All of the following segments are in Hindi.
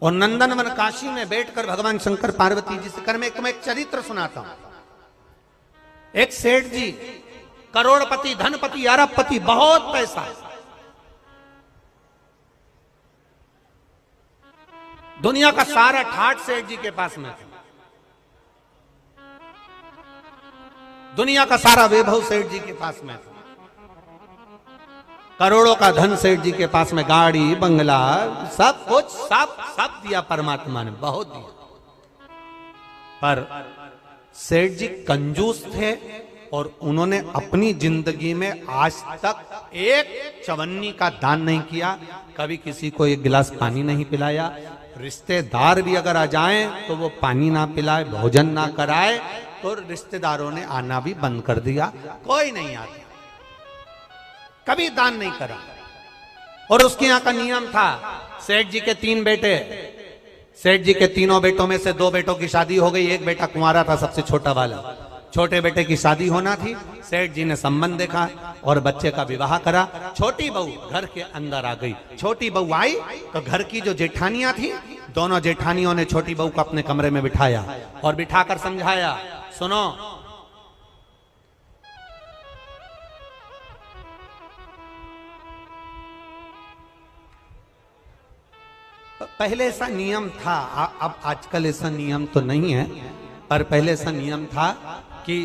और नंदनवन काशी में बैठकर भगवान शंकर पार्वती जी से कर मैं एक चरित्र सुनाता हूं। एक सेठ जी करोड़पति, धनपति, अरबपति, बहुत पैसा, दुनिया का सारा ठाठ सेठ जी के पास में था, दुनिया का सारा वैभव सेठ जी के पास में था, करोड़ों का धन सेठ जी के पास में, गाड़ी बंगला सब कुछ, सब दिया परमात्मा ने, बहुत दिया। पर सेठ जी कंजूस थे और उन्होंने अपनी जिंदगी में आज तक एक चवन्नी का दान नहीं किया, कभी किसी को एक गिलास पानी नहीं पिलाया। रिश्तेदार भी अगर आ जाएं तो वो पानी ना पिलाए, भोजन ना कराए, तो रिश्तेदारों ने आना भी बंद कर दिया, कोई नहीं आता, कभी दान नहीं करा। और उसके यहां का नियम था, सेठ जी के 3 बेटे, सेठ जी के तीनों बेटों में से 2 बेटों की शादी हो गई, एक बेटा कुंवारा था, सबसे छोटा वाला। छोटे बेटे की शादी होना थी, सेठ जी ने संबंध देखा और बच्चे का विवाह करा। छोटी बहू घर के अंदर आ गई। छोटी बहू आई तो घर की जो जेठानियां थी, दोनों जेठानियों ने छोटी बहू को अपने कमरे में बिठाया और बिठाकर समझाया, सुनो, पहले ऐसा नियम था, अब आजकल ऐसा नियम तो नहीं है, पर पहले ऐसा नियम था कि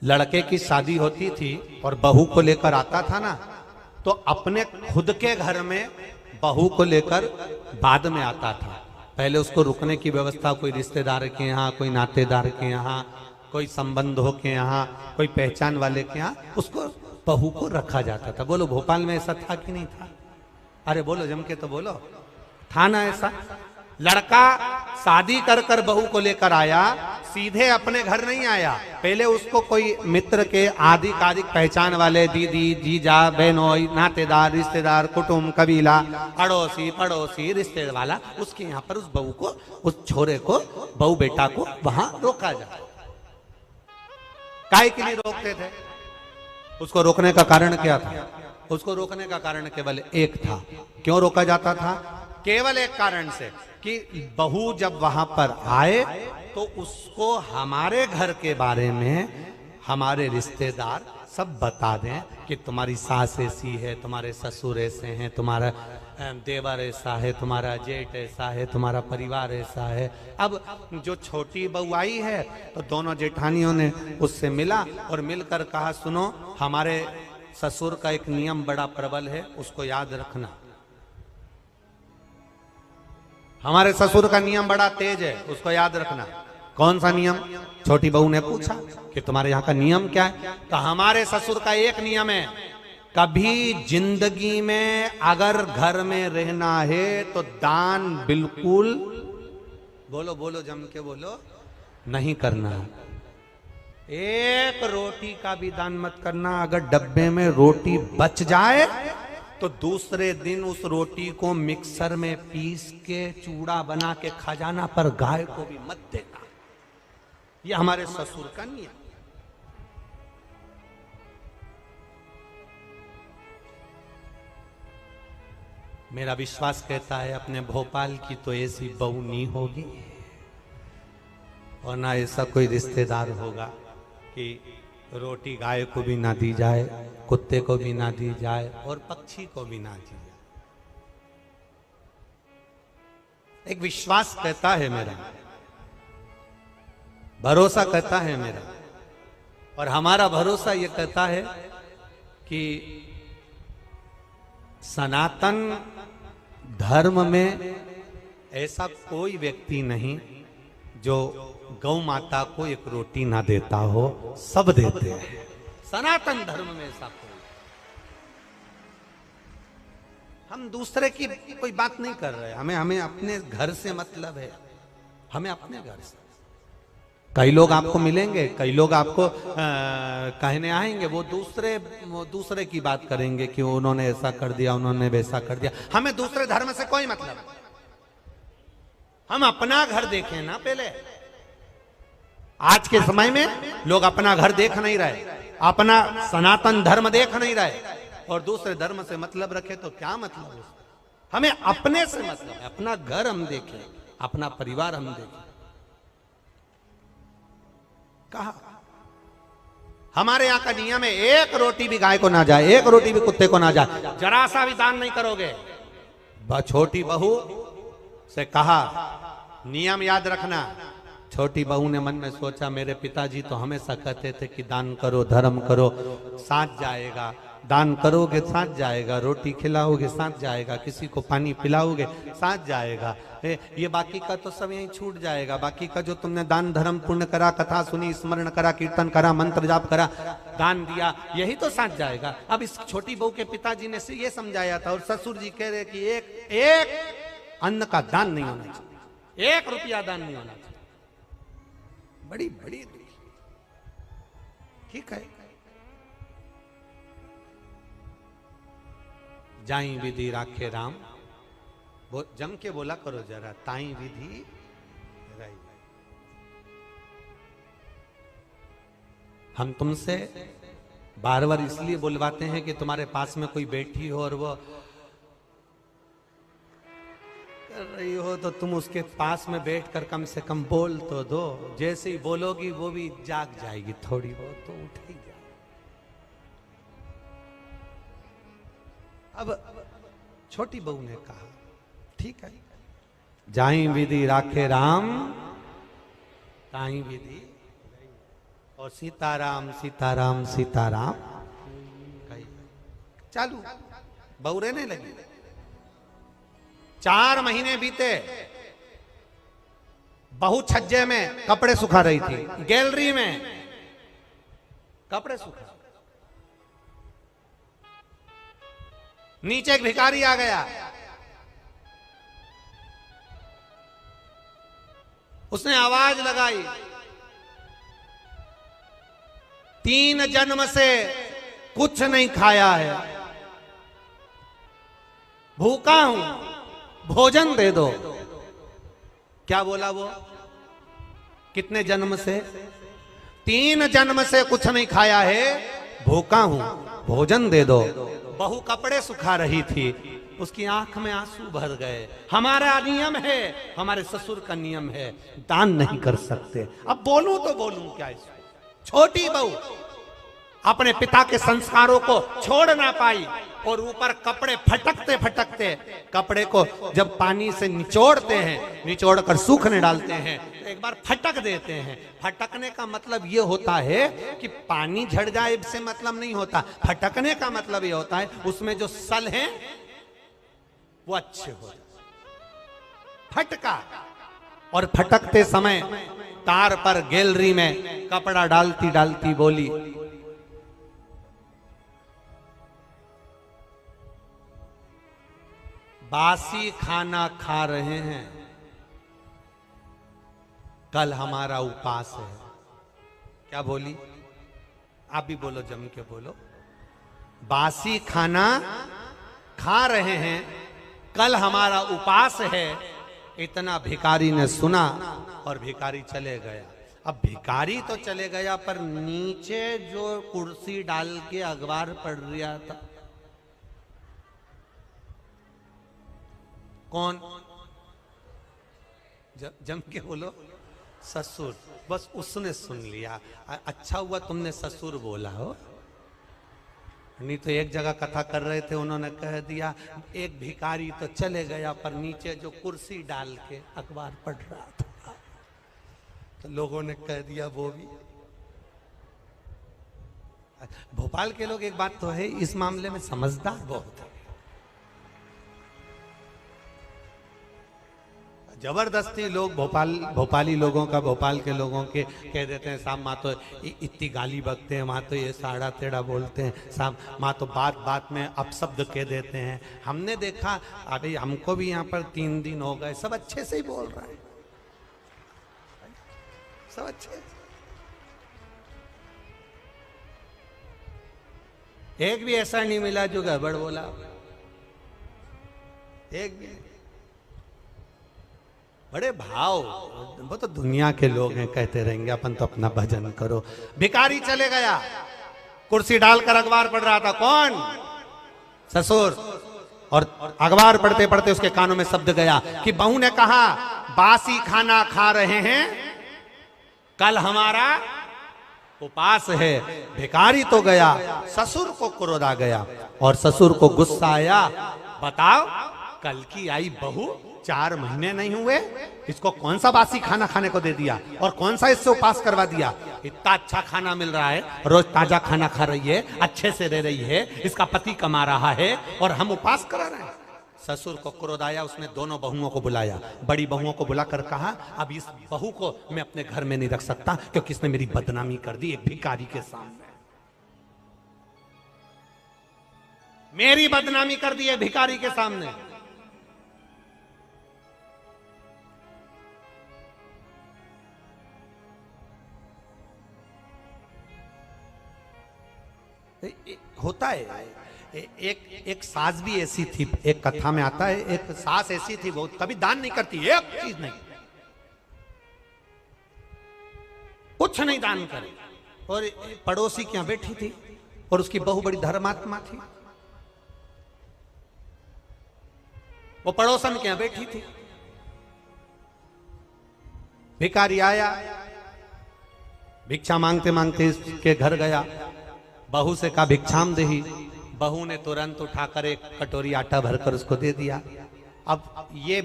लड़के की शादी होती थी और बहू को लेकर आता था ना, तो अपने खुद के घर में बहू को लेकर बाद में आता था। पहले उसको रुकने की व्यवस्था कोई रिश्तेदार के यहाँ, कोई नातेदार के यहाँ, कोई संबंधों के यहाँ, कोई पहचान वाले के यहाँ, उसको बहू को रखा जाता था। बोलो भोपाल में ऐसा था कि नहीं था? अरे बोलो, जम के तो बोलो, था ना ऐसा? लड़का शादी कर कर बहू को लेकर आया, सीधे अपने घर नहीं आया, पहले उसको कोई मित्र के आधिकारिक पहचान वाले, दीदी, जीजा, बहनोई, नातेदार, रिश्तेदार, कुटुंब, कबीला, अड़ोसी पड़ोसी, रिश्तेदार वाला, उसके यहाँ पर उस बहू को, उस छोरे को, बहू बेटा को वहां रोका जाता। काहे के लिए रोकते थे? उसको रोकने का कारण क्या था? उसको रोकने का कारण केवल एक था। क्यों रोका जाता था? केवल एक कारण से कि बहू जब वहां पर आए तो उसको हमारे घर के बारे में हमारे रिश्तेदार सब बता दें कि तुम्हारी सास ऐसी है, तुम्हारे ससुर ऐसे हैं, तुम्हारा देवर ऐसा है, तुम्हारा जेठ ऐसा है, तुम्हारा परिवार ऐसा है। अब जो छोटी बहू आई है तो दोनों जेठानियों ने उससे मिला और मिलकर कहा, सुनो, हमारे ससुर का एक नियम बड़ा प्रबल है, उसको याद रखना। हमारे ससुर का नियम बड़ा तेज है, उसको याद रखना। कौन सा नियम? छोटी बहू ने पूछा कि तुम्हारे यहाँ का नियम क्या है? तो हमारे ससुर का एक नियम है, कभी जिंदगी में अगर घर में रहना है तो दान बिल्कुल, बोलो बोलो, जम के बोलो, नहीं करना। एक रोटी का भी दान मत करना। अगर डब्बे में रोटी बच जाए तो दूसरे दिन उस रोटी को मिक्सर में पीस के चूड़ा बना के खा जाना, पर गाय को भी मत देना। यह हमारे ससुर का नियम। मेरा विश्वास कहता है अपने भोपाल की तो ऐसी बहू नहीं होगी और ना ऐसा कोई रिश्तेदार होगा कि रोटी गाय को भी ना दी जाए, कुत्ते को भी ना दी जाए और पक्षी को भी ना दी जाए। एक विश्वास कहता है मेरा, भरोसा कहता है मेरा, और हमारा भरोसा ये कहता है कि सनातन धर्म में ऐसा कोई व्यक्ति नहीं जो गौ माता को एक रोटी ना देता हो, सब देते हैं। सनातन धर्म में ऐसा कोई, हम दूसरे की कोई बात नहीं कर रहे, हमें अपने घर से मतलब है, हमें अपने घर से। कई लोग आपको मिलेंगे, कई लोग आपको कहने आएंगे, वो दूसरे की बात करेंगे कि उन्होंने ऐसा कर दिया, उन्होंने वैसा कर दिया। हमें दूसरे धर्म से कोई मतलब नहीं, हम अपना घर देखें ना पहले। आज के समय में लोग अपना घर देख नहीं रहे, अपना सनातन धर्म देख नहीं रहे और दूसरे धर्म से मतलब रखे तो क्या मतलब है? हमें अपने से मतलब है, अपना घर हम देखें, अपना परिवार हम देखें। कहा हमारे यहां का नियम है, एक रोटी भी गाय को ना जाए, एक रोटी भी कुत्ते को ना जाए, जरा सा भी दान नहीं करोगे। छोटी बहू से कहा, नियम याद रखना। छोटी बहू ने मन में सोचा, मेरे पिताजी तो हमेशा कहते थे कि दान करो, धर्म करो, साथ जाएगा। दान करोगे साथ जाएगा, रोटी खिलाओगे साथ जाएगा, किसी को पानी पिलाओगे साथ जाएगा। ये बाकी का तो सब यहीं छूट जाएगा। बाकी का जो तुमने दान धर्म पुण्य करा, कथा सुनी, स्मरण करा, कीर्तन करा, मंत्र जाप करा, दान दिया, यही तो साथ जाएगा। अब इस छोटी बहू के पिताजी ने ये समझाया था, और ससुर जी कह रहे कि एक अन्न का दान नहीं होना चाहिए, 1 रुपया दान नहीं होना चाहिए। बड़ी बड़ी ठीक है। जाई विधि राखे राम, वो जम के बोला करो जरा, ताई विधि रही। हम तुमसे बार बार इसलिए बुलवाते हैं कि तुम्हारे पास में कोई बैठी हो और वो कर रही हो, तो तुम उसके पास में बैठकर कम से कम बोल तो दो। जैसे ही बोलोगी वो भी जाग जाएगी, थोड़ी बहुत तो उठ ही जाएगी। अब छोटी बहू ने कहा, ठीक है, जाई विधि राखे राम, ताई विधि, और सीताराम सीताराम सीताराम कही। चालू बहू रहने लगी। 4 महीने बीते। बहू छज्जे में कपड़े सुखा रही थी, गैलरी में कपड़े सुखा। नीचे एक भिखारी आ गया, उसने आवाज लगाई, 3 जन्म से कुछ नहीं खाया है, भूखा हूं, भोजन दे दो। क्या बोला वो? कितने जन्म से? 3 जन्म से कुछ नहीं खाया है, भूखा हूं, भोजन दे दो। बहू कपड़े सुखा रही थी, उसकी आंख में आंसू भर गए। हमारा नियम है, हमारे ससुर का नियम है, दान नहीं कर सकते। अब बोलूं तो बोलूं क्या इसको? छोटी बहू अपने पिता के संस्कारों को छोड़ ना पाई, और ऊपर कपड़े फटकते फटकते, कपड़े को जब पानी से निचोड़ते हैं, निचोड़ कर सूखने डालते हैं, तो एक बार फटक देते हैं। फटकने का मतलब ये होता है कि पानी झड़ जाए से मतलब नहीं होता। फटकने का मतलब ये होता है उसमें जो सल हैं वो अच्छे हो जाए। फटका, और फटकते समय तार पर गैलरी में कपड़ा डालती डालती बोली, बासी खाना खा रहे हैं, कल हमारा उपास है। क्या बोली? आप भी बोलो, जम के बोलो। बासी खाना खा रहे हैं, कल हमारा उपास है। इतना भिखारी ने सुना और भिखारी चले गया। अब भिखारी तो चले गया, पर नीचे जो कुर्सी डाल के अखबार पढ़ रहा था, कौन? जम के बोलो, ससुर। बस उसने सुन लिया। अच्छा हुआ तुमने ससुर बोला हो, नहीं तो एक जगह कथा कर रहे थे, उन्होंने कह दिया एक भिखारी तो चले गया, पर नीचे जो कुर्सी डाल के अखबार पढ़ रहा था, तो लोगों ने कह दिया वो भी। भोपाल के लोग, एक बात तो है, इस मामले में समझदार बहुत है। जबरदस्ती लोग भोपाली लोगों का, भोपाल के लोगों के कह देते हैं, साहब माँ तो इतनी गाली बकते हैं, माँ तो ये साड़ा तेड़ा बोलते हैं, साहब माँ तो बात बात में अपशब्द कह देते हैं। हमने देखा, अभी हमको भी यहाँ पर 3 दिन हो गए, सब अच्छे से ही बोल रहे हैं, सब अच्छे। एक भी ऐसा नहीं मिला जो गड़बड़ बोला, एक भी। बड़े भाव, वो तो दुनिया के लोग हैं, कहते रहेंगे, अपन तो अपना भजन करो। भिखारी चले गया, कुर्सी डालकर अखबार पढ़ रहा था, कौन? ससुर। और अखबार पढ़ते पढ़ते उसके कानों में शब्द गया कि बहू ने कहा बासी खाना खा रहे हैं, कल हमारा उपास है। भिखारी तो गया, ससुर को क्रोध आ गया और ससुर को गुस्सा आया। बताओ, कल की आई बहू 4 महीने नहीं हुए, इसको कौन सा बासी खाना खाने को दे दिया और कौन सा इससे उपास करवा दिया। इतना अच्छा खाना मिल रहा है, रोज ताजा खाना खा रही है, अच्छे से रह रही है, इसका पति कमा रहा है और हम उपास करा रहे हैं। ससुर को क्रोध आया, उसने दोनों बहुओं को बुलाया। बड़ी बहुओं को बुलाकर कहा अब इस बहू को मैं अपने घर में नहीं रख सकता क्योंकि इसने मेरी बदनामी कर दी एक भिखारी के सामने। मेरी बदनामी कर दी है भिखारी के सामने। होता है एक सास भी ऐसी थी, एक कथा में आता है, एक सास ऐसी थी वो कभी दान नहीं करती, एक चीज नहीं, कुछ नहीं दान करे। और पड़ोसी के यहां बैठी थी और उसकी बहू बड़ी धर्मात्मा थी, वो पड़ोसन के यहां बैठी थी। भिखारी आया, भिक्षा मांगते मांगते इसके घर गया, बहू से कहा भिक्षाम देही। बहू ने तुरंत उठाकर एक कटोरी आटा भरकर उसको दे दिया। अब ये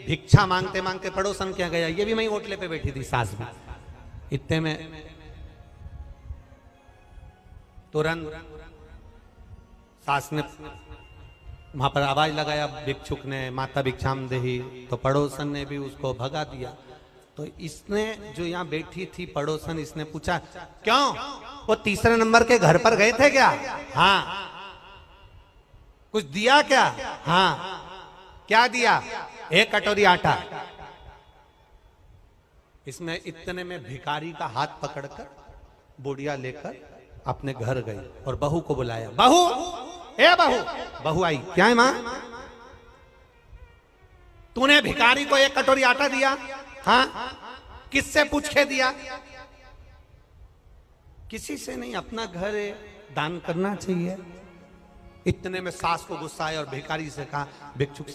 भिक्षा मांगते मांगते पड़ोसन क्या गया, ये भी वहीं होटले पे बैठी थी सास भी। इतने में तुरंत सास ने वहां पर आवाज लगाया भिक्षुक ने, माता भिक्षाम देही, तो पड़ोसन ने भी उसको भगा दिया। तो इसने जो यहाँ बैठी थी पड़ोसन, इसने पूछा क्यों, वो तीसरे नंबर के घर पर गए थे क्या? हाँ। कुछ दिया क्या? हाँ। क्या दिया? एक कटोरी आटा। इसमें इतने में भिखारी का हाथ पकड़कर बोड़िया लेकर अपने घर गई और बहू को बुलाया। बहू, ए बहू। बहू आई। क्या है मां? तूने भिखारी को एक कटोरी आटा दिया? हाँ। किससे पूछ के दिया? किसी से नहीं, अपना घर है, दान करना चाहिए। इतने में सास को गुस्सा आया और भिखारी से कहा, भिक्षुक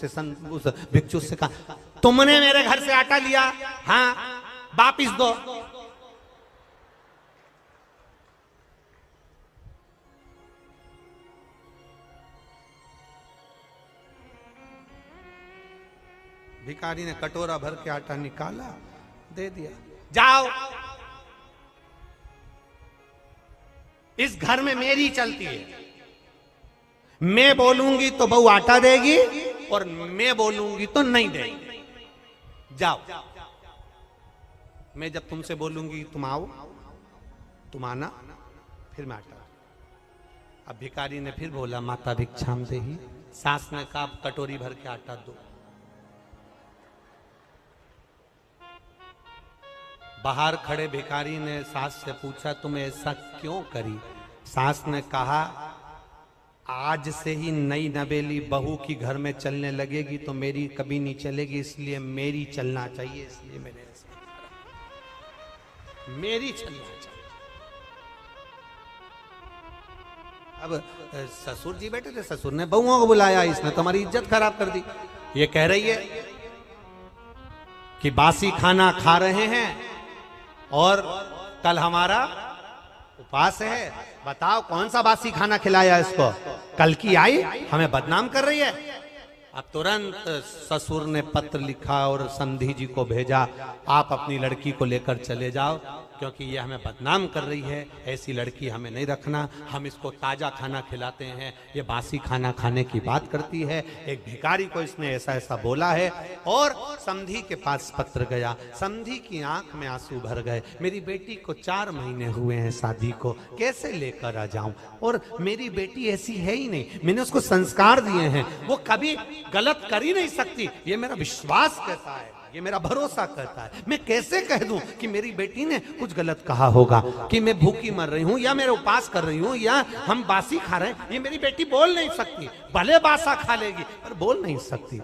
से कहा तुमने मेरे घर से आटा लिया? हाँ। वापिस दो। भिखारी ने कटोरा भर के आटा निकाला, दे दिया। जाओ, इस घर में मेरी चलती है, मैं बोलूंगी तो बहू आटा देगी और मैं बोलूंगी तो नहीं देगी। जाओ, मैं जब तुमसे बोलूंगी तुम आओ, तुम आना, फिर मैं आटा। अब भिखारी ने फिर बोला माता भिक्षाम देही। सास ने कहा कटोरी भर के आटा दो। बाहर खड़े भिखारी ने सास से पूछा तुम ऐसा क्यों करी? सास ने कहा आज से ही नई नवेली बहू की घर में चलने लगेगी तो मेरी कभी नहीं चलेगी, इसलिए मेरी चलना चाहिए, इसलिए मैंने ऐसा मेरी चलना चाहिए। अब ससुर जी बैठे थे, ससुर ने बहुओं को बुलाया, इसने तो हमारी इज्जत खराब कर दी। ये कह रही है कि बासी खाना खा रहे हैं और कल हमारा उपास है। बताओ कौन सा बासी खाना खिलाया इसको? कल की आई हमें बदनाम कर रही है। अब तुरंत ससुर ने पत्र लिखा और समधी जी को भेजा, आप अपनी लड़की को लेकर चले जाओ क्योंकि ये हमें बदनाम कर रही है, ऐसी लड़की हमें नहीं रखना, हम इसको ताजा खाना खिलाते हैं, ये बासी खाना खाने की बात करती है। एक भिखारी को इसने ऐसा ऐसा बोला है। और समधी के पास पत्र गया, समधी की आंख में आंसू भर गए, मेरी बेटी को 4 महीने हुए हैं शादी को, कैसे लेकर आ जाऊं? और मेरी बेटी ऐसी है ही नहीं, मैंने उसको संस्कार दिए हैं, वो कभी गलत कर ही नहीं सकती, ये मेरा विश्वास कहता है, ये मेरा भरोसा करता है। मैं कैसे कह दूं कि मेरी बेटी ने कुछ गलत कहा होगा, कि मैं भूखी मर रही हूं या मेरे उपास कर रही हूं या हम बासी खा रहे हैं? ये मेरी बेटी बोल नहीं सकती, भले बासा खा लेगी पर बोल नहीं सकती।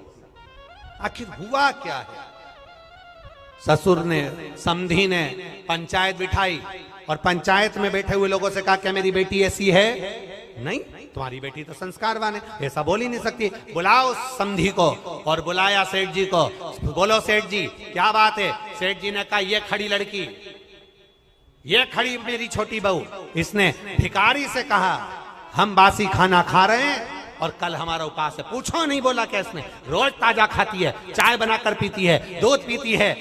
आखिर हुआ क्या है? ससुर ने, समधी ने पंचायत बिठाई और पंचायत में बैठे हुए लोगों से कहा क्या मेरी बेटी ऐसी है? नहीं, तुम्हारी बेटी तो संस्कारवान है, ऐसा बोल ही नहीं सकती। बुलाओ समधी को, और बुलाया सेठ जी को। बोलो सेठ जी क्या बात है? सेठ जी ने कहा ये खड़ी लड़की, ये खड़ी मेरी छोटी बहू, इसने भिखारी से कहा हम बासी खाना खा रहे हैं और कल हमारा उपास है। पूछो नहीं बोला क्या इसने? रोज ताजा खाती है, चाय बनाकर पीती है, दूध पीती है,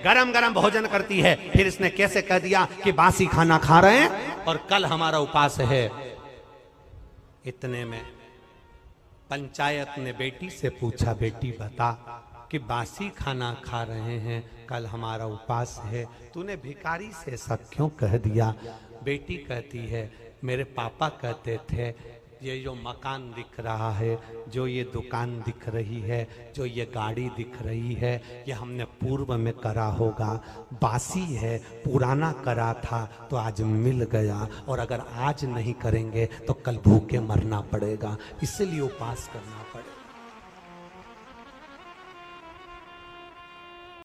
गरम गरम भोजन करती है, फिर इसने कैसे कह दिया कि बासी खाना खा रहे हैं और कल हमारा उपास है? इतने में पंचायत ने बेटी से पूछा, बेटी बता कि बासी खाना खा रहे हैं, कल हमारा उपास है, तूने भिखारी से ऐसा क्यों कह दिया? बेटी कहती है मेरे पापा कहते थे ये जो मकान दिख रहा है, जो ये दुकान दिख रही है, जो ये गाड़ी दिख रही है, ये हमने पूर्व में करा होगा, बासी है, पुराना करा था तो आज मिल गया, और अगर आज नहीं करेंगे तो कल भूखे मरना पड़ेगा, इसलिए उपास करना पड़ेगा।